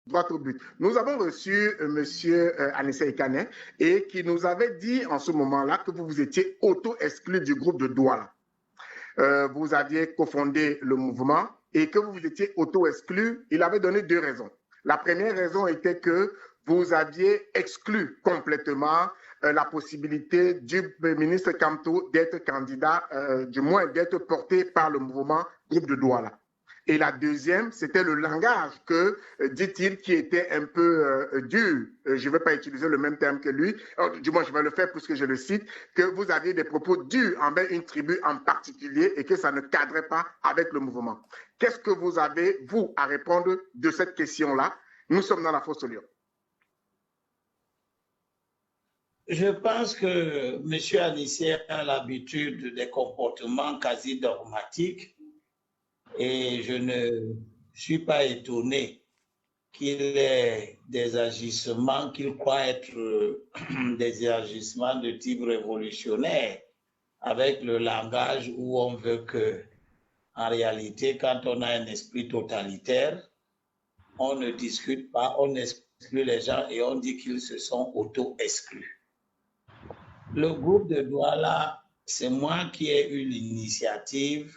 droit au but. Nous avons reçu M. Anissé Ekané et qui nous avait dit en ce moment-là que vous étiez auto-exclu du groupe de Douala. Vous aviez cofondé le mouvement et que vous vous étiez auto-exclu. Il avait donné 2 raisons. La première raison était que vous aviez exclu complètement la possibilité du ministre Kamto d'être candidat, du moins d'être porté par le mouvement groupe de Douala. Et la deuxième, c'était le langage que, dit-il, qui était un peu dur. Je ne vais pas utiliser le même terme que lui. Du moins, je vais le faire puisque je le cite, que vous aviez des propos durs envers une tribu en particulier et que ça ne cadrait pas avec le mouvement. Qu'est-ce que vous avez, vous, à répondre de cette question-là? Nous sommes dans la fosse au lion. Je pense que M. Anissé a l'habitude des comportements quasi dogmatiques. Et je ne suis pas étonné qu'il ait des agissements qu'il croit être des agissements de type révolutionnaire, avec le langage où on veut que, en réalité, quand on a un esprit totalitaire, on ne discute pas, on exclut les gens et on dit qu'ils se sont auto-exclus. Le groupe de Douala, c'est moi qui ai eu l'initiative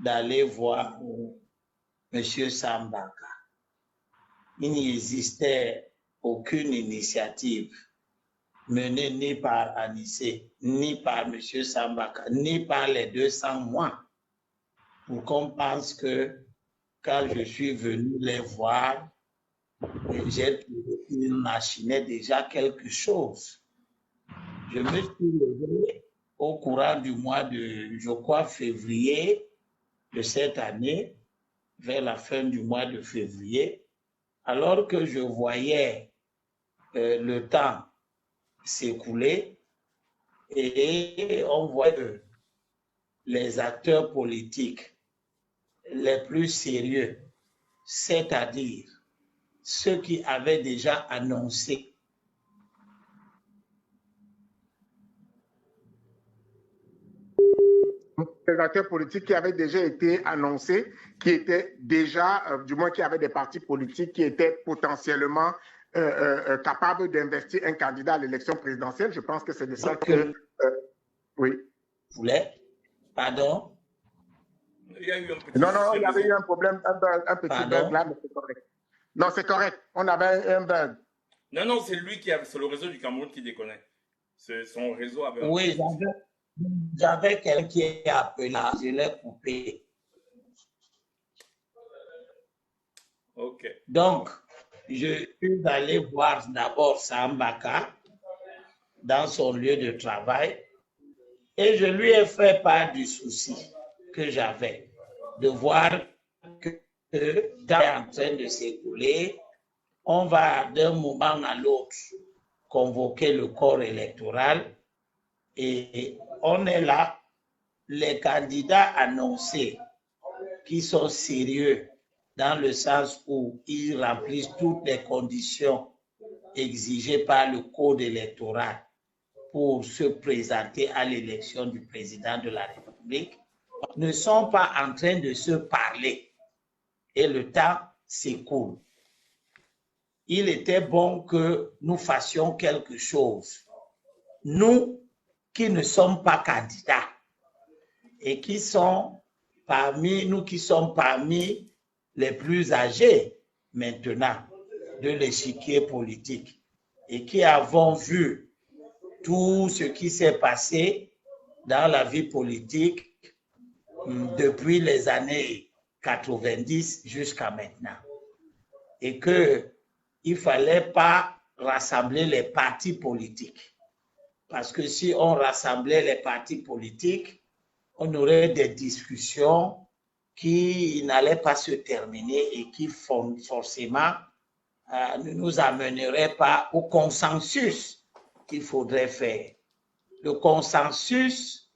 d'aller voir M. Sambaka. Il n'existait aucune initiative menée ni par Anissé, ni par M. Sambaka, ni par les deux sans moi, pour qu'on pense que quand je suis venu les voir, j'ai trouvé qu'ils machinaient déjà quelque chose. Je me suis levé au courant du mois de, je crois, février de cette année, vers la fin du mois de février, alors que je voyais le temps s'écouler et on voit que les acteurs politiques les plus sérieux, c'est-à-dire ceux qui avaient déjà annoncé les acteurs politiques qui avaient déjà été annoncés, qui étaient déjà, du moins qui avaient des partis politiques qui étaient potentiellement capables d'investir un candidat à l'élection présidentielle. Je pense que c'est de ça que... oui. Pardon? Il y a eu un petit non, il y avait eu un problème, un petit bug là, mais c'est correct. Non, c'est correct. On avait un bug. Non, c'est lui qui a, c'est le réseau du Cameroun qui déconnait. C'est son réseau avait. Oui, j'avais quelqu'un qui est appelé, je l'ai coupé. Ok. Donc, je suis allé voir d'abord Sambaka dans son lieu de travail et je lui ai fait part du souci que j'avais de voir que dans est en train de s'écouler, on va d'un moment à l'autre convoquer le corps électoral et on est là, les candidats annoncés qui sont sérieux dans le sens où ils remplissent toutes les conditions exigées par le code électoral pour se présenter à l'élection du président de la République, ne sont pas en train de se parler et le temps s'écoule. Il était bon que nous fassions quelque chose. Nous qui ne sommes pas candidats et qui sont parmi nous, qui sommes parmi les plus âgés maintenant de l'échiquier politique et qui avons vu tout ce qui s'est passé dans la vie politique depuis les années 90 jusqu'à maintenant. Et qu'il ne fallait pas rassembler les partis politiques. Parce que si on rassemblait les partis politiques, on aurait des discussions qui n'allaient pas se terminer et qui forcément ne nous amèneraient pas au consensus qu'il faudrait faire. Le consensus,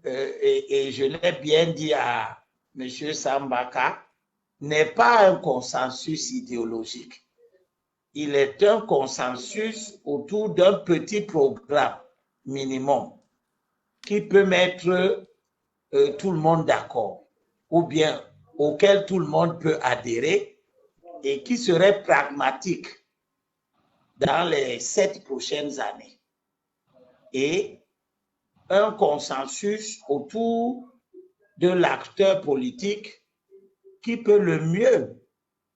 et je l'ai bien dit à M. Sambaka, n'est pas un consensus idéologique. Il est un consensus autour d'un petit programme minimum qui peut mettre tout le monde d'accord ou bien auquel tout le monde peut adhérer et qui serait pragmatique dans les 7 prochaines années. Et un consensus autour de l'acteur politique qui peut le mieux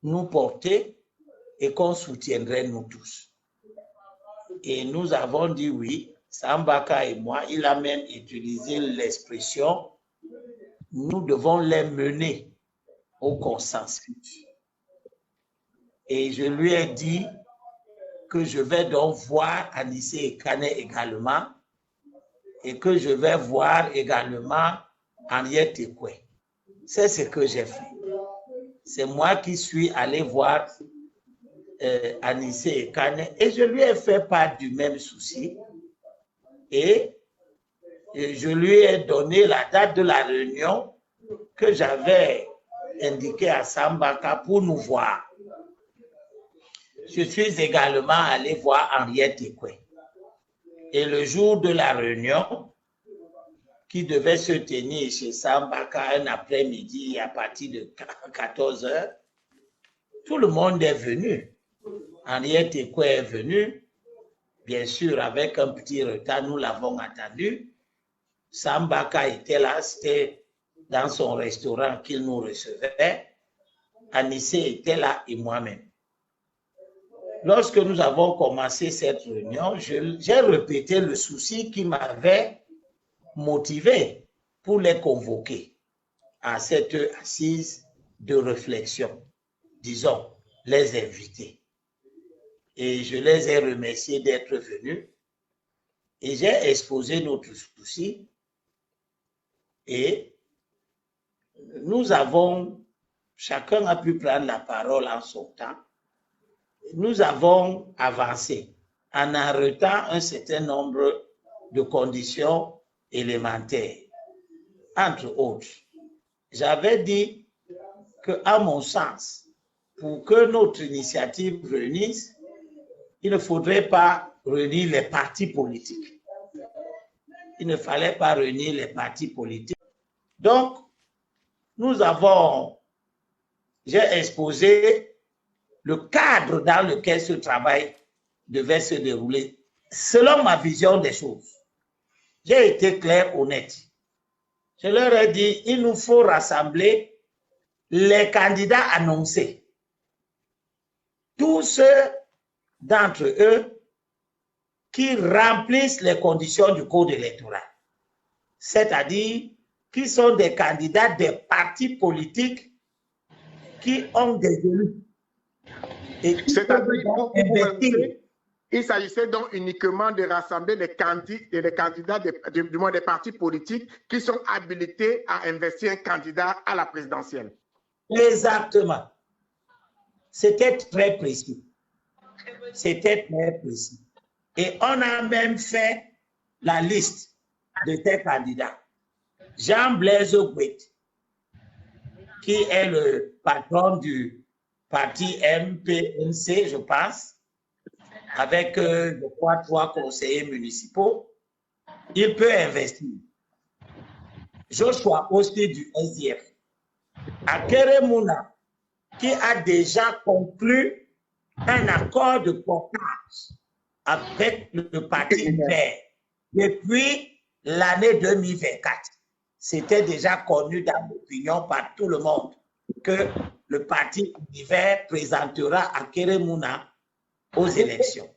nous porter et qu'on soutiendrait nous tous. Et nous avons dit oui, Sambaka et moi, il a même utilisé l'expression « nous devons les mener au consensus ». Et je lui ai dit que je vais donc voir Anissé Ekane également et que je vais voir également Henriette Ekwe. C'est ce que j'ai fait. C'est moi qui suis allé voir Anissé Ekane et je lui ai fait part du même souci et je lui ai donné la date de la réunion que j'avais indiquée à Sambaka pour nous voir. Je suis également allé voir Henriette Ekwe. Et le jour de la réunion, qui devait se tenir chez Sambaka un après-midi à partir de 14 h, tout le monde est venu. Henriette Ekwe est venue, bien sûr avec un petit retard, nous l'avons attendu. Sambaka était là, c'était dans son restaurant qu'il nous recevait. Anissé était là et moi-même. Lorsque nous avons commencé cette réunion, j'ai répété le souci qui m'avait motivé pour les convoquer à cette assise de réflexion, disons, les inviter. Et je les ai remerciés d'être venus et j'ai exposé notre souci et nous avons, chacun a pu prendre la parole en son temps. Nous avons avancé en arrêtant un certain nombre de conditions élémentaires. Entre autres, j'avais dit qu'à mon sens, pour que notre initiative réunisse, il ne faudrait pas réunir les partis politiques. Il ne fallait pas réunir les partis politiques. Donc, j'ai exposé le cadre dans lequel ce travail devait se dérouler, selon ma vision des choses. J'ai été clair, honnête. Je leur ai dit, il nous faut rassembler les candidats annoncés. Tous ceux d'entre eux qui remplissent les conditions du code électoral. C'est-à-dire qui sont des candidats des partis politiques qui ont des élus. C'est-à-dire, il s'agissait donc uniquement de rassembler les candidats du moins des partis politiques qui sont habilités à investir un candidat à la présidentielle. Exactement. C'était très précis. C'était très précis. Et on a même fait la liste de ces candidats. Jean-Blaise Ogwet, qui est le patron du parti MPNC, je pense, avec, je crois, 3 conseillers municipaux, il peut investir. Joshua aussi du SDF. Akere Mouna, qui a déjà conclu un accord de portage avec le parti vert depuis l'année 2024. C'était déjà connu dans l'opinion par tout le monde que le parti vert présentera Akere Mouna aux élections.